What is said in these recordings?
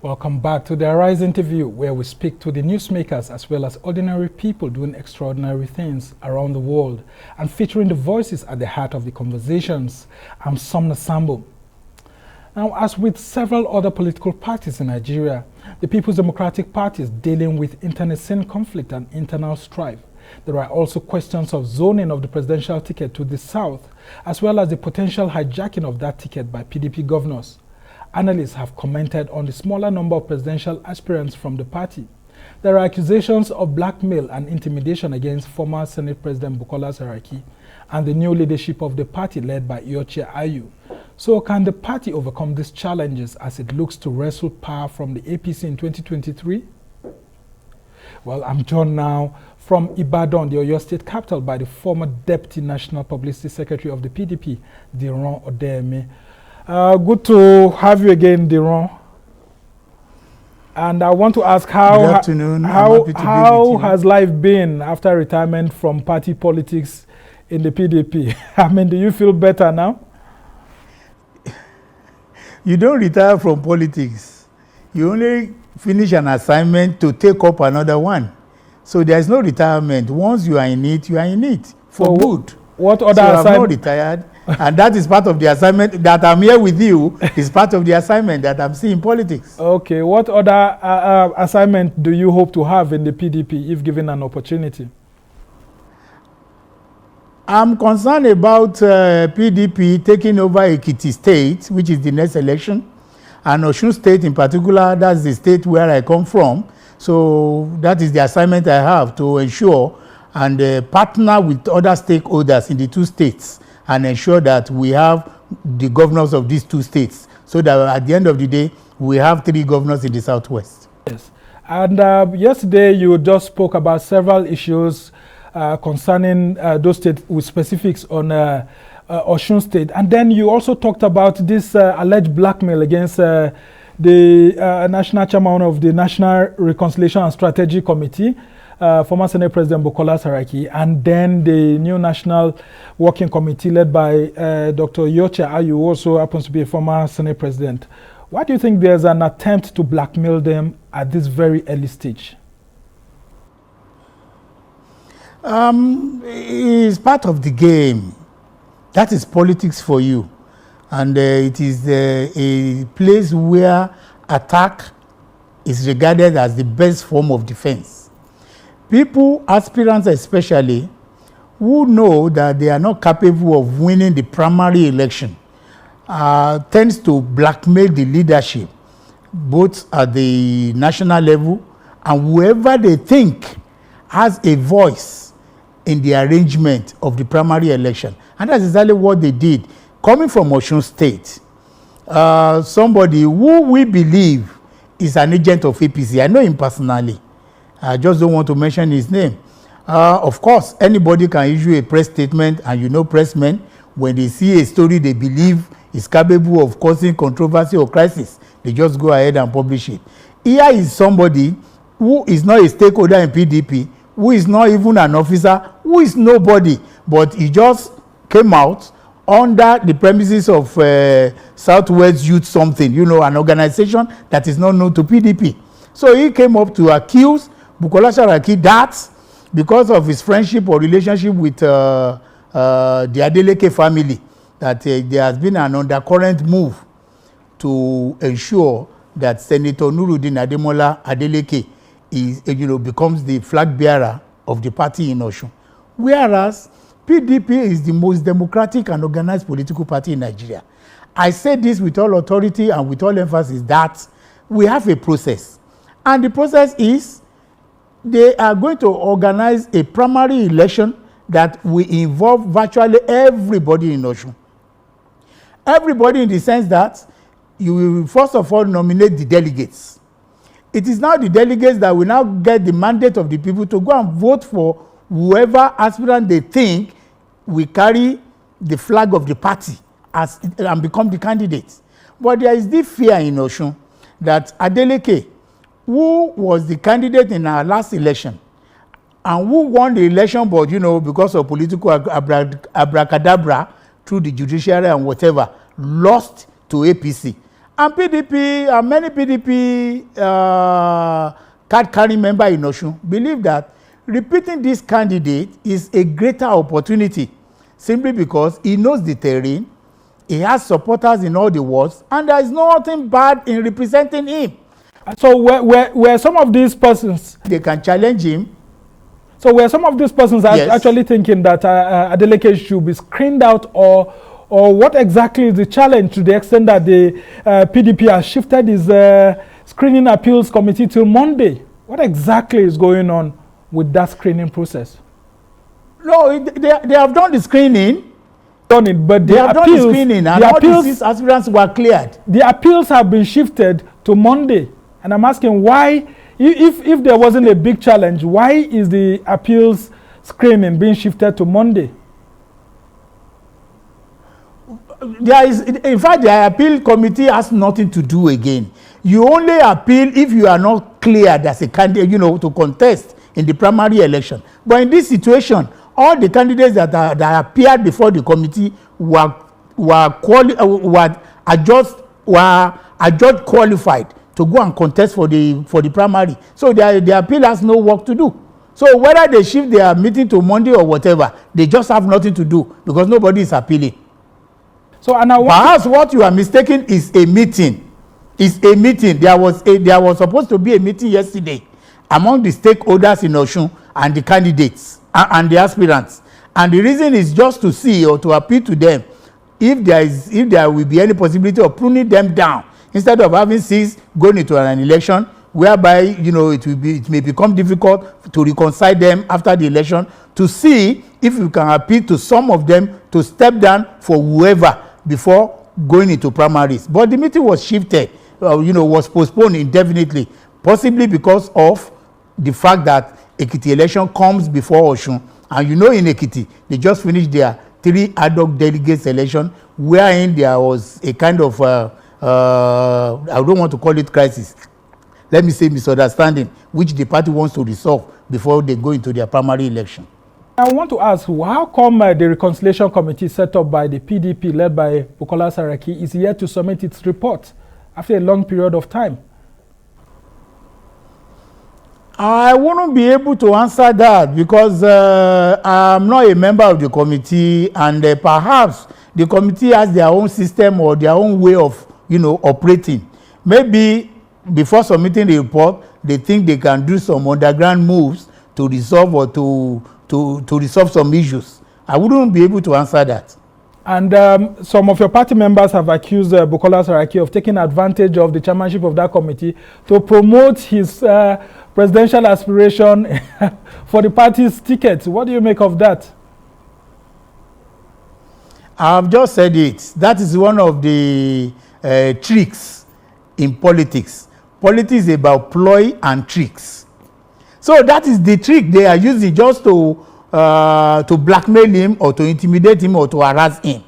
Welcome back to the Arise interview, where we speak to the newsmakers as well as ordinary people doing extraordinary things around the world and featuring the voices at the heart of the conversations. I'm Somna Sambo. Now, as with several other political parties in Nigeria, the People's Democratic Party is dealing with internecine conflict and internal strife. There are also questions of zoning of the presidential ticket to the south, as well as the potential hijacking of that ticket by PDP governors. Analysts have commented on the smaller number of presidential aspirants from the party. There are accusations of blackmail and intimidation against former Senate President Bukola Saraki and the new leadership of the party led by Ioche Ayu. So can the party overcome these challenges as it looks to wrestle power from the APC in 2023? Well, I'm joined now from Ibadan, the Oyo State capital, by the former Deputy National Publicity Secretary of the PDP, Diran Odeyemi. Good to have you again, Diran. And I want to ask how has life been after retirement from party politics in the PDP? I mean, do you feel better now? You don't retire from politics. You only finish an assignment to take up another one. So there's no retirement. Once you are in it, you are in it for good. What other assignment? I'm not retired. And that is part of the assignment that I'm here with you, is part of the assignment that I'm seeing in politics. Okay. What other assignment do you hope to have in the PDP if given an opportunity? I'm concerned about PDP taking over Ekiti State, which is the next election, and Osun State in particular. That's the state where I come from. So that is the assignment I have, to ensure and partner with other stakeholders in the two states and ensure that we have the governors of these two states, so that at the end of the day, we have 3 governors in the Southwest. Yes. And yesterday, you just spoke about several issues concerning those states with specifics on Osun State. And then you also talked about this alleged blackmail against the national chairman of the National Reconciliation and Strategy Committee, former Senate President Bukola Saraki, and then the new National Working Committee led by Dr. Ioche Ayu, who also happens to be a former Senate President. Why do you think there's an attempt to blackmail them at this very early stage? It's part of the game. That is politics for you. And it is a place where attack is regarded as the best form of defense. People, aspirants especially, who know that they are not capable of winning the primary election, tends to blackmail the leadership, both at the national level and whoever they think has a voice in the arrangement of the primary election. And that's exactly what they did. Coming from Osun State, somebody who we believe is an agent of APC, I know him personally. I just don't want to mention his name. Of course, anybody can issue a press statement, and you know pressmen, when they see a story they believe is capable of causing controversy or crisis, they just go ahead and publish it. Here is somebody who is not a stakeholder in PDP, who is not even an officer, who is nobody, but he just came out under the premises of Southwest Youth something, you know, an organization that is not known to PDP. So he came up to accuse Bukola Saraki that because of his friendship or relationship with the Adeleke family, that there has been an undercurrent move to ensure that Senator Nuruddin Ademola Adeleke is, becomes the flag bearer of the party in Osun. Whereas PDP is the most democratic and organized political party in Nigeria. I say this with all authority and with all emphasis that we have a process. And the process is they are going to organize a primary election that will involve virtually everybody in Osun. Everybody in the sense that you will first of all nominate the delegates. It is now the delegates that will now get the mandate of the people to go and vote for whoever aspirant they think will carry the flag of the party and become the candidate. But there is this fear in Osun that Adeleke, who was the candidate in our last election and who won the election, but because of political abracadabra through the judiciary and whatever, lost to APC. And PDP, and many PDP card-carrying members in Osun believe that repeating this candidate is a greater opportunity simply because he knows the terrain, he has supporters in all the wards, and there is nothing bad in representing him. So where some of these persons... They can challenge him. So were some of these persons actually thinking that Adeleke should be screened out, or what exactly is the challenge to the extent that the PDP has shifted his screening appeals committee till Monday? What exactly is going on with that screening process? No, they have done the screening. Done it, but they have done the screening, and all the 6 aspirants were cleared. The appeals have been shifted to Monday, and I'm asking why, if there wasn't a big challenge, why is the appeals screening being shifted to Monday? There is, in fact, the appeal committee has nothing to do again. You only appeal if you are not cleared as a candidate, to contest in the primary election. But in this situation, all the candidates that appeared before the committee were adjudged qualified to go and contest for the primary. So the appeal has no work to do. So whether they shift their meeting to Monday or whatever, they just have nothing to do because nobody is appealing. So perhaps what you are mistaken is a meeting. It's a meeting. There was supposed to be a meeting yesterday among the stakeholders in Osun and the candidates and the aspirants. And the reason is just to see or to appeal to them if there will be any possibility of pruning them down instead of having 6 going into an election whereby it may become difficult to reconcile them after the election, to see if you can appeal to some of them to step down for whoever before going into primaries. But the meeting was shifted, was postponed indefinitely, possibly because of the fact that Ekiti election comes before Osun. And in Ekiti, they just finished their 3 ad hoc delegates election, wherein there was a kind of, I don't want to call it crisis, let me say misunderstanding, which the party wants to resolve before they go into their primary election. I want to ask, how come the reconciliation committee set up by the PDP led by Bukola Saraki is yet to submit its report after a long period of time? I wouldn't be able to answer that because I'm not a member of the committee, and perhaps the committee has their own system or their own way of operating. Maybe before submitting the report, they think they can do some underground moves to resolve or to resolve some issues. I wouldn't be able to answer that. And some of your party members have accused Bukola Saraki of taking advantage of the chairmanship of that committee to promote his presidential aspiration for the party's ticket. What do you make of that? I've just said it. That is one of the tricks in politics. Politics is about ploy and tricks. So that is the trick they are using just to blackmail him or to intimidate him or to harass him.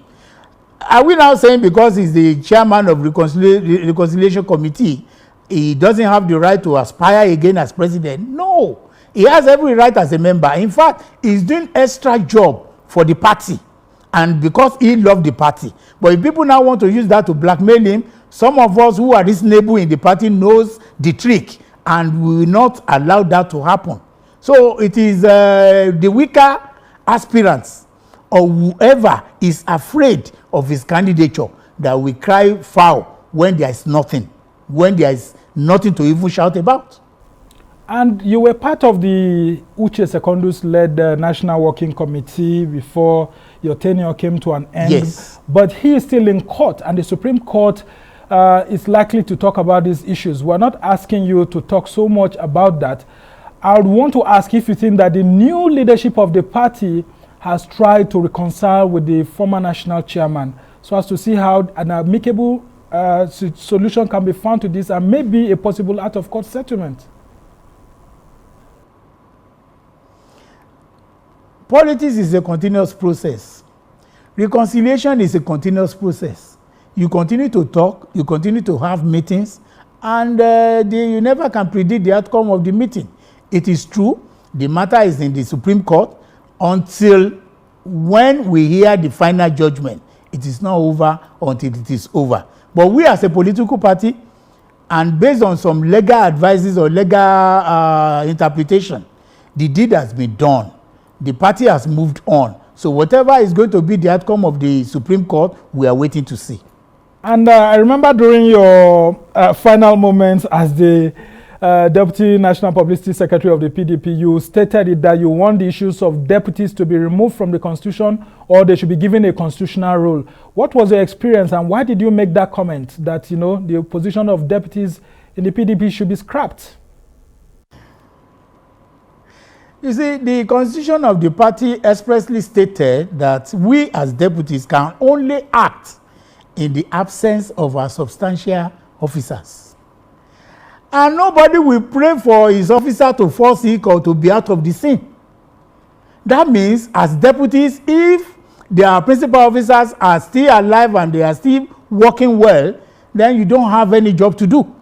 Are we now saying because he's the chairman of reconciliation committee, he doesn't have the right to aspire again as president? No, he has every right as a member. In fact, he's doing extra job for the party, and because he loved the party. But if people now want to use that to blackmail him, some of us who are reasonable in the party knows the trick, and we will not allow that to happen. So it is the weaker aspirants or whoever is afraid of his candidature that will cry foul when there is nothing, to even shout about. And you were part of the Uche Secondus-led National Working Committee before your tenure came to an end. Yes. But he is still in court, and the Supreme Court is likely to talk about these issues. We're not asking you to talk so much about that. I would want to ask if you think that the new leadership of the party has tried to reconcile with the former national chairman so as to see how an amicable solution can be found to this and maybe a possible out-of-court settlement. Politics is a continuous process. Reconciliation is a continuous process. You continue to talk, you continue to have meetings, and you never can predict the outcome of the meeting. It is true, the matter is in the Supreme Court until when we hear the final judgment it is not over until it is over. But we as a political party, and based on some legal advices or legal interpretation, the deed has been done. The party has moved on. So whatever is going to be the outcome of the Supreme Court, we are waiting to see. And I remember during your final moments as the Deputy National Publicity Secretary of the PDP, you stated that you want the issues of deputies to be removed from the Constitution, or they should be given a constitutional role. What was your experience, and why did you make that comment that, the position of deputies in the PDP should be scrapped? You see, the constitution of the party expressly stated that we as deputies can only act in the absence of our substantial officers. And nobody will pray for his officer to fall sick or to be out of the scene. That means, as deputies, if their principal officers are still alive and they are still working well, then you don't have any job to do.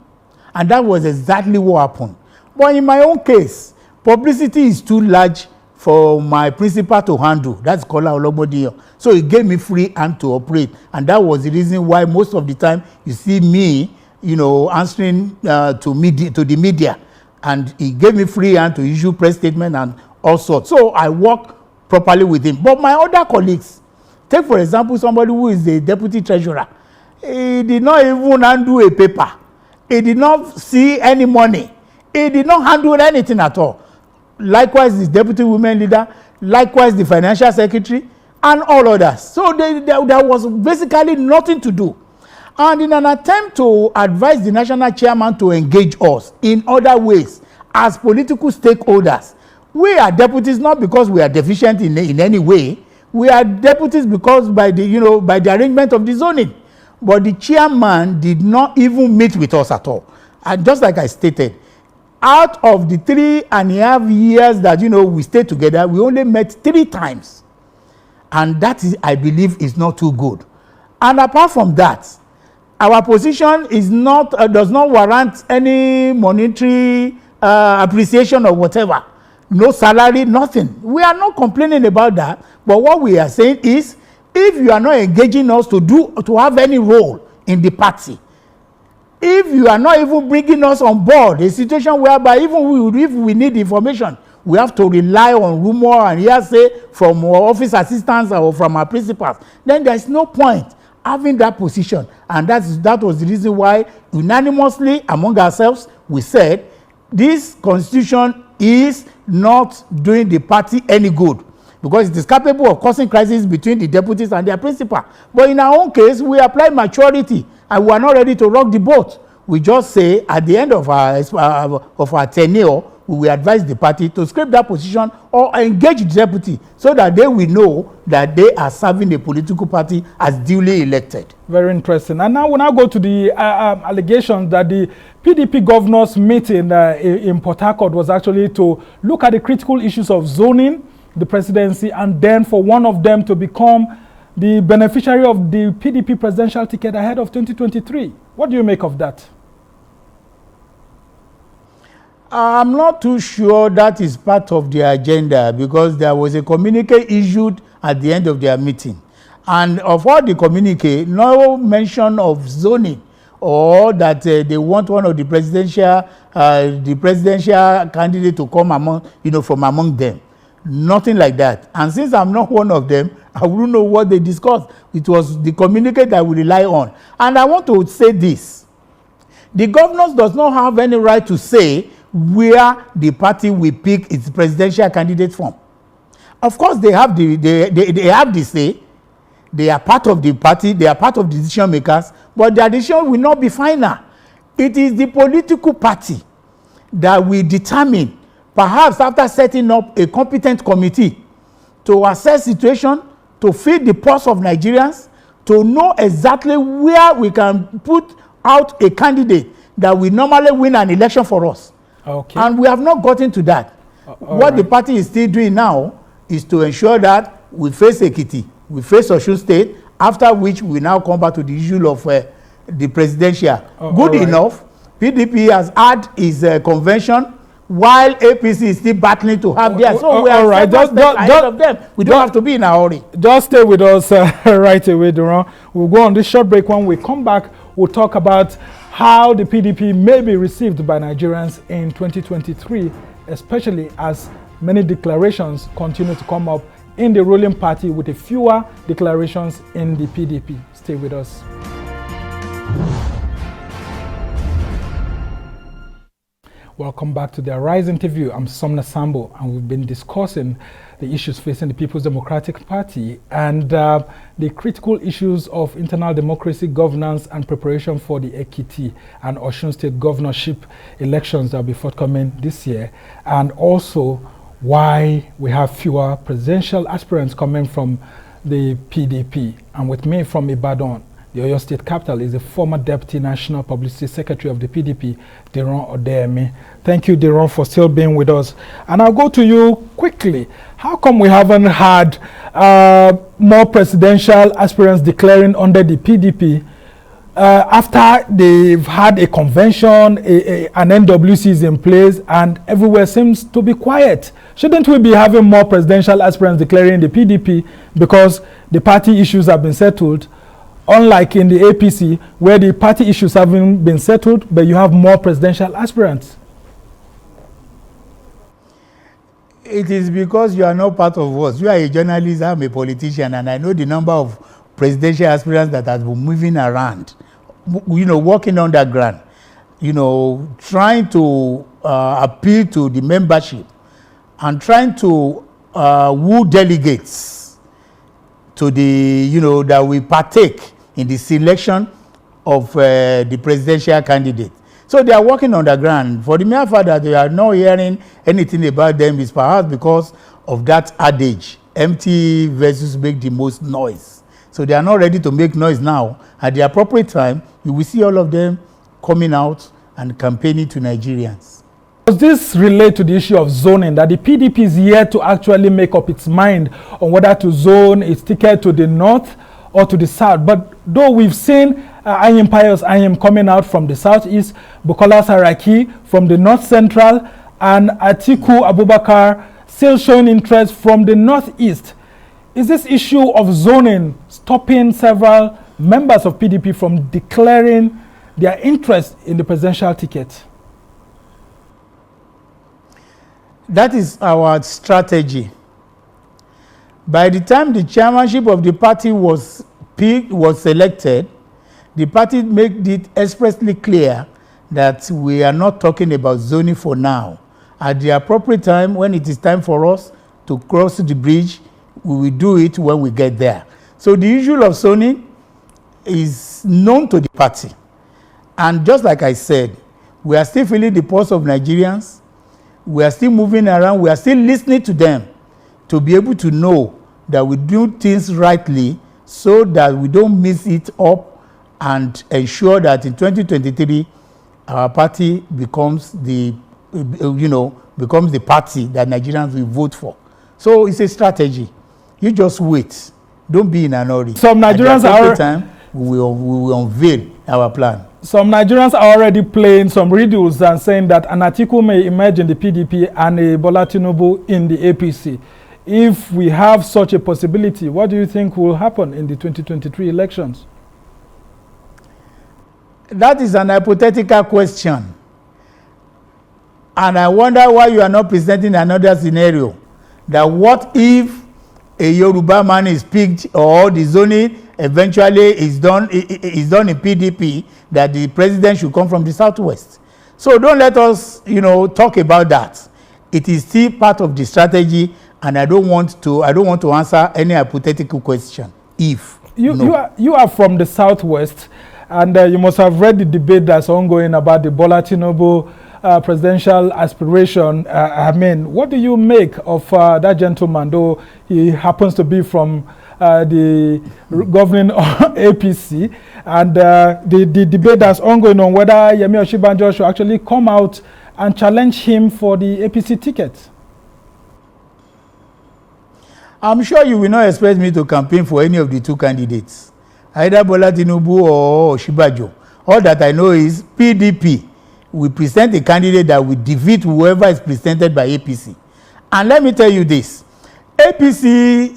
And that was exactly what happened. But in my own case, publicity is too large for my principal to handle. That's Kola Olobodiyan. So he gave me free hand to operate. And that was the reason why most of the time you see me answering to the media, and he gave me free hand to issue press statement and all sorts. So I work properly with him. But my other colleagues, take for example somebody who is the deputy treasurer, he did not even handle a paper. He did not see any money. He did not handle anything at all. Likewise, the deputy women leader, likewise the financial secretary, and all others. So there was basically nothing to do. And in an attempt to advise the national chairman to engage us in other ways as political stakeholders, we are deputies not because we are deficient in any way. We are deputies because by the arrangement of the zoning. But the chairman did not even meet with us at all. And just like I stated, out of the 3.5 years that we stayed together, we only met 3 times. And that is, I believe, is not too good. And apart from that, our position is not does not warrant any monetary appreciation or whatever. No salary, nothing. We are not complaining about that. But what we are saying is, if you are not engaging us to have any role in the party, if you are not even bringing us on board, a situation whereby even if we need information, we have to rely on rumor and hearsay from our office assistants or from our principals, then there is no point having that position. And that was the reason why unanimously among ourselves we said this constitution is not doing the party any good, because it is capable of causing crisis between the deputies and their principal. But in our own case, we apply maturity and we are not ready to rock the boat. We just say at the end of our tenure, we will advise the party to scrap that position or engage the deputy so that they will know that they are serving the political party as duly elected. Very interesting. And now we'll now go to the allegations that the PDP governors meeting in Port Harcourt was actually to look at the critical issues of zoning, the presidency, and then for one of them to become the beneficiary of the PDP presidential ticket ahead of 2023. What do you make of that? I'm not too sure that is part of the agenda, because there was a communique issued at the end of their meeting. And of all the communique, no mention of zoning or that they want one of the presidential candidate to come from among them. Nothing like that. And since I'm not one of them, I wouldn't know what they discussed. It was the communique that we rely on. And I want to say this. The governors does not have any right to say where the party will pick its presidential candidate from. Of course, they have the say. They are part of the party. They are part of the decision makers. But their decision will not be final. It is the political party that will determine, perhaps after setting up a competent committee to assess situation, to feed the pulse of Nigerians, to know exactly where we can put out a candidate that will normally win an election for us. Okay. And we have not gotten to that. What the party is still doing now is to ensure that we face Ekiti, we face Osun State, after which we now come back to the issue of the presidential. Good enough. PDP has had its convention while APC is still battling to have theirs. So we are right. just ahead of them. We don't have to be in a hurry. Just stay with us right away, Diran. We'll go on this short break. When we come back, we'll talk about how the PDP may be received by Nigerians in 2023, especially as many declarations continue to come up in the ruling party with a fewer declarations in the PDP. Stay with us. Welcome back to the Arise interview. I'm Somna Sambo, and we've been discussing the issues facing the People's Democratic Party and the critical issues of internal democracy, governance, and preparation for the Ekiti and Osun State governorship elections that will be forthcoming this year, and also why we have fewer presidential aspirants coming from the PDP. And with me from Ibadan, the Oyo State capital, is the former Deputy National Publicity Secretary of the PDP, Diran Odeyemi. Thank you, Diran, for still being with us. And I'll go to you quickly. How come we haven't had more presidential aspirants declaring under the PDP after they've had a convention, an NWC is in place, and everywhere seems to be quiet? Shouldn't we be having more presidential aspirants declaring the PDP because the party issues have been settled? Unlike in the APC, where the party issues haven't been settled, but you have more presidential aspirants. It is because you are not part of us. You are a journalist, I'm a politician, and I know the number of presidential aspirants that have been moving around, working underground, trying to appeal to the membership and trying to woo delegates to the, that we partake in the selection of the presidential candidate. So they are working on the ground. For the mere fact that they are not hearing anything about them is perhaps because of that adage, empty vessels make the most noise. So they are not ready to make noise now. At the appropriate time, you will see all of them coming out and campaigning to Nigerians. Does this relate to the issue of zoning, that the PDP is yet to actually make up its mind on whether to zone its ticket to the north or to the south? But though we've seen Ayim Pius Ayim coming out from the southeast, Bukola Saraki from the north central, and Atiku Abubakar still showing interest from the northeast, is this issue of zoning stopping several members of PDP from declaring their interest in the presidential ticket? That is our strategy. By the time the chairmanship of the party was selected, the party made it expressly clear that we are not talking about zoning for now. At the appropriate time, when it is time for us to cross the bridge, we will do it when we get there. So the issue of zoning is known to the party. And just like I said, we are still feeling the pulse of Nigerians. We are still moving around. We are still listening to them to be able to know that we do things rightly so that we don't mess it up and ensure that in 2023 our party becomes the party that Nigerians will vote for. So it's a strategy. You just wait. Don't be in a hurry. Some Nigerians we will unveil our plan. Some Nigerians are already playing some riddles and saying that an Atiku may emerge in the PDP and a Bola Tinubu in the APC. If we have such a possibility, what do you think will happen in the 2023 elections? That is an hypothetical question. And I wonder why you are not presenting another scenario. That what if a Yoruba man is picked or the zoning eventually is done in PDP, that the president should come from the southwest. So don't let us, talk about that. It is still part of the strategy, and I don't want to answer any hypothetical question. If you are from the southwest, and you must have read the debate that's ongoing about the Bola Tinubu presidential aspiration. What do you make of that gentleman, though he happens to be from the governing APC, and the debate that's ongoing on whether Yemi Osinbajo should actually come out and challenge him for the APC ticket? I'm sure you will not expect me to campaign for any of the two candidates, either Bola Tinubu or Osinbajo. All that I know is PDP we present a candidate that will defeat whoever is presented by APC. And let me tell you this, APC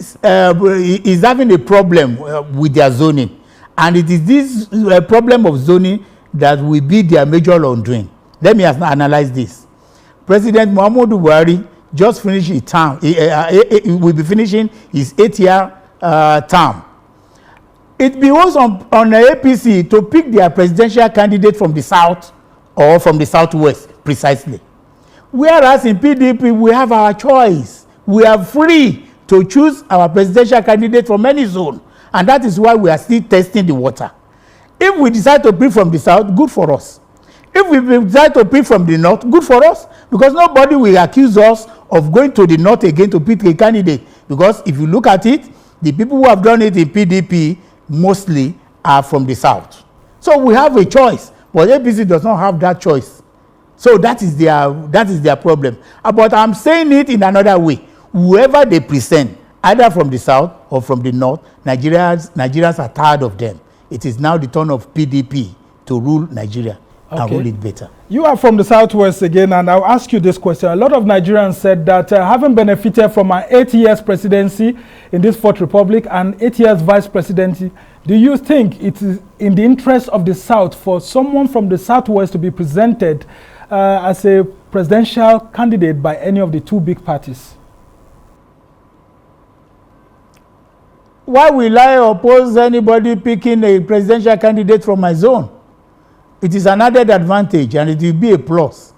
is having a problem with their zoning. And it is this problem of zoning that will be their major undoing. Let me analyze this. President Muhammadu Buhari just finished his term. He will be finishing his 8-year term. It behoves on the APC to pick their presidential candidate from the south or from the southwest, precisely. Whereas in PDP, we have our choice. We are free to choose our presidential candidate from any zone. And that is why we are still testing the water. If we decide to pick from the south, good for us. If we decide to pick from the north, good for us. Because nobody will accuse us of going to the north again to pick a candidate. Because if you look at it, the people who have done it in PDP mostly are from the south. So we have a choice. But APC does not have that choice. So that is their problem. But I'm saying it in another way. Whoever they present, either from the south or from the north, Nigerians are tired of them. It is now the turn of PDP to rule Nigeria and rule it better. You are from the southwest again, and I'll ask you this question. A lot of Nigerians said that having benefited from an 8 years presidency in this Fourth Republic and 8 years vice presidency, do you think it is in the interest of the South for someone from the Southwest to be presented as a presidential candidate by any of the two big parties? Why will I oppose anybody picking a presidential candidate from my zone? It is an added advantage and it will be a plus.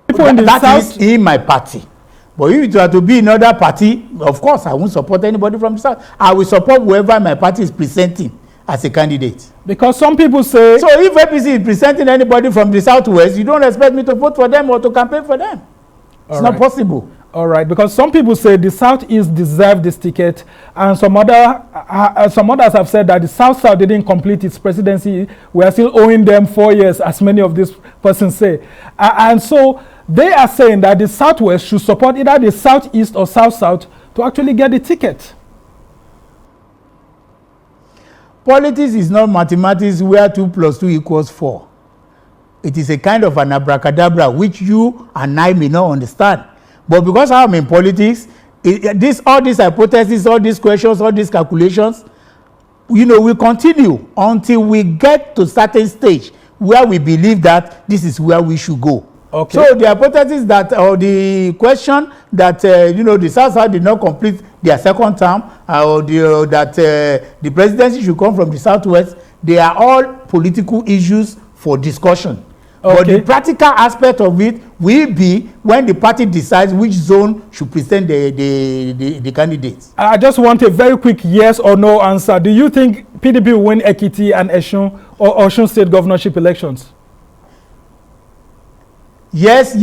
That is in my party. But if it were to be another party, of course, I won't support anybody from the south. I will support whoever my party is presenting as a candidate. Because some people say... So if APC is presenting anybody from the southwest, you don't expect me to vote for them or to campaign for them. It's not possible. All right, because some people say the Southeast deserve this ticket, and some others have said that the South didn't complete its presidency. We are still owing them 4 years, as many of these persons say. And so they are saying that the Southwest should support either the Southeast or South to actually get the ticket. Politics is not mathematics where 2 + 2 = 4. It is a kind of an abracadabra which you and I may not understand. But because I'm in politics, all these hypotheses, all these questions, all these calculations, we continue until we get to a certain stage where we believe that this is where we should go. Okay. So the hypothesis that, or the question that, the South did not complete their second term, or that the presidency should come from the Southwest, they are all political issues for discussion. Okay. But the practical aspect of it will be when the party decides which zone should present the candidates. I just want a very quick yes or no answer. Do you think PDP will win Ekiti and Osun state governorship elections? Yes.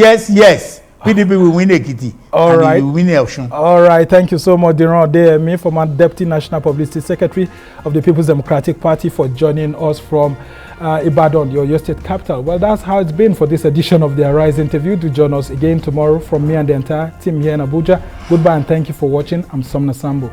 PDP will win Ekiti. All right. Will win Osun. All right. Thank you so much, Diran Odeyemi, former Deputy National Publicity Secretary of the People's Democratic Party, for joining us from Ibadan, your state capital. Well, that's how it's been for this edition of the Arise interview. Do join us again tomorrow from me and the entire team here in Abuja. Goodbye and thank you for watching. I'm Somna Sambo.